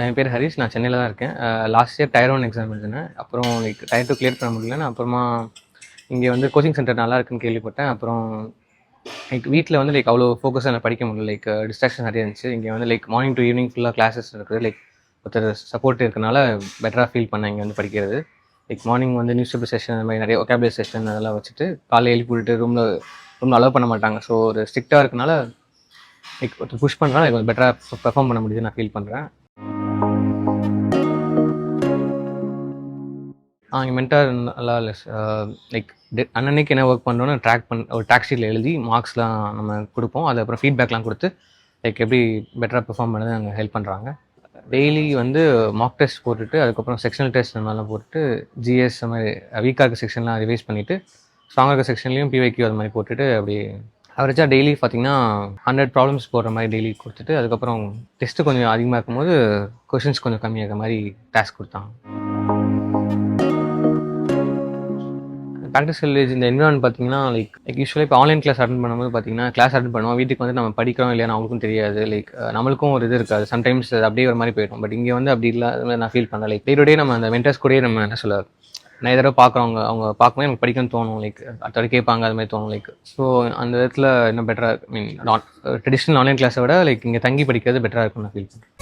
என் பேர் ஹரிஷ். நான் சென்னையில் தான் இருக்கேன். லாஸ்ட் இயர் டயர் 1 எக்ஸாம் எழுதினேன். அப்புறம் லைக் டயர் 2 கிளியர் பண்ண முடியல. நான் அப்புறமா இங்கே வந்து கோச்சிங் சென்டர் நல்லா இருக்குன்னு கேள்விப்பட்டேன். அப்புறம் லைக் வீட்டில் வந்து லைக் அவ்வளோ ஃபோக்கஸாக எனக்கு படிக்க முடியல. லைக் டிஸ்ட்ராக்ஷன் நிறைய இருந்துச்சு. இங்கே வந்து லைக் மார்னிங் டு ஈவினிங் ஃபுல்லாக கிளாஸஸ் இருக்குது. லைக் ஒருத்தர் சப்போர்ட் இருக்கனால பெட்டராக ஃபீல் பண்ணேன் இங்கே வந்து படிக்கிறது. லைக் மார்னிங் வந்து நியூஸ் பேப்பர் செஷன் அந்த மாதிரி நிறைய ஒகாபுலரி செஷன் அதெல்லாம் வச்சுட்டு காலையில் எழுப்பி விட்டுட்டு ரூமில் அலோவ் பண்ண மாட்டாங்க. ஸோ ஒரு ஸ்ட்ரிக்டாக இருக்கனால லைக் ஒருத்தர் புஷ் பண்ணுறனால எனக்கு பெட்டராக பெர்ஃபார்ம் பண்ண முடியுது நான் ஃபீல் பண்ணுறேன். இங்கே மென்டார் நல்லா இல்லை. லைக் அன்னன்னைக்கு என்ன ஒர்க் பண்ணுறோன்னு ஒரு ட்ராக் ஷீட்டில் எழுதி மார்க்ஸ்லாம் நம்ம கொடுப்போம். அது அப்புறம் ஃபீட்பேக்லாம் கொடுத்து லைக் எப்படி பெட்டராக பெர்ஃபார்ம் பண்ணது அங்கே ஹெல்ப் பண்ணுறாங்க. டெய்லி வந்து மார்க் டெஸ்ட் போட்டுட்டு அதுக்கப்புறம் செக்ஷனல் டெஸ்ட் அந்த மாதிரிலாம் போட்டுட்டு ஜிஎஸ் அந்த மாதிரி வீக்காக இருக்க செக்ஷன்லாம் ரிவைஸ் பண்ணிவிட்டு ஸ்ட்ராங்காக இருக்க செக்ஷன்லேயும் பிவைக்யூ அது மாதிரி போட்டுட்டு அப்படி அவரேஜாக டெய்லி பார்த்தீங்கன்னா 100 ப்ராப்ளம்ஸ் போடுற மாதிரி டெய்லி கொடுத்துட்டு அதுக்கப்புறம் டெஸ்ட்டு கொஞ்சம் அதிகமாக இருக்கும்போது கொஷின்ஸ் கொஞ்சம் கம்மியாகிற மாதிரி டாஸ்க் கொடுத்தாங்க. ப்ராக்டிஸ் வில்லேஜ் இந்த என்விரான்மெண்ட் பார்த்தீங்கன்னா லைக் யூஸ்வலாக இப்போ ஆன்லைன் கிளாஸ் அட்டன் பண்ணும்போது பார்த்தீங்கன்னா கிளாஸ் அட்டன் பண்ணுவோம். வீட்டுக்கு வந்து நம்ம படிக்கிறோம் இல்லையா அவங்களுக்கும் தெரியாது. லைக் நம்மளுக்கும் ஒரு இது இருக்காது. சம்டைம்ஸ் அப்படியே ஒரு மாதிரி போயிடும். பட் இங்கே வந்து அப்படி இல்லை நான் ஃபீல் பண்ணல. லைக் டே டு டே நம்ம அந்த மென்டர்ஸ் கூடயே நம்ம என்ன சொல்ல நிறைய தடவை பார்க்குறவங்க அவங்க பார்க்கும்போது எனக்கு படிக்கணும்னு தோணும். லைக் அடுத்த கேட்பாங்க அது மாதிரி தோணும். லைக் ஸோ அந்த விதத்தில் இன்னும் பெட்டராக ட்ரெடிஷ்னல் ஆன்லைன் கிளாஸை விட லைக் இங்கே தங்கி படிக்கிறது பெட்டராக இருக்கும்னு நான் ஃபீல் பண்ணுறேன்.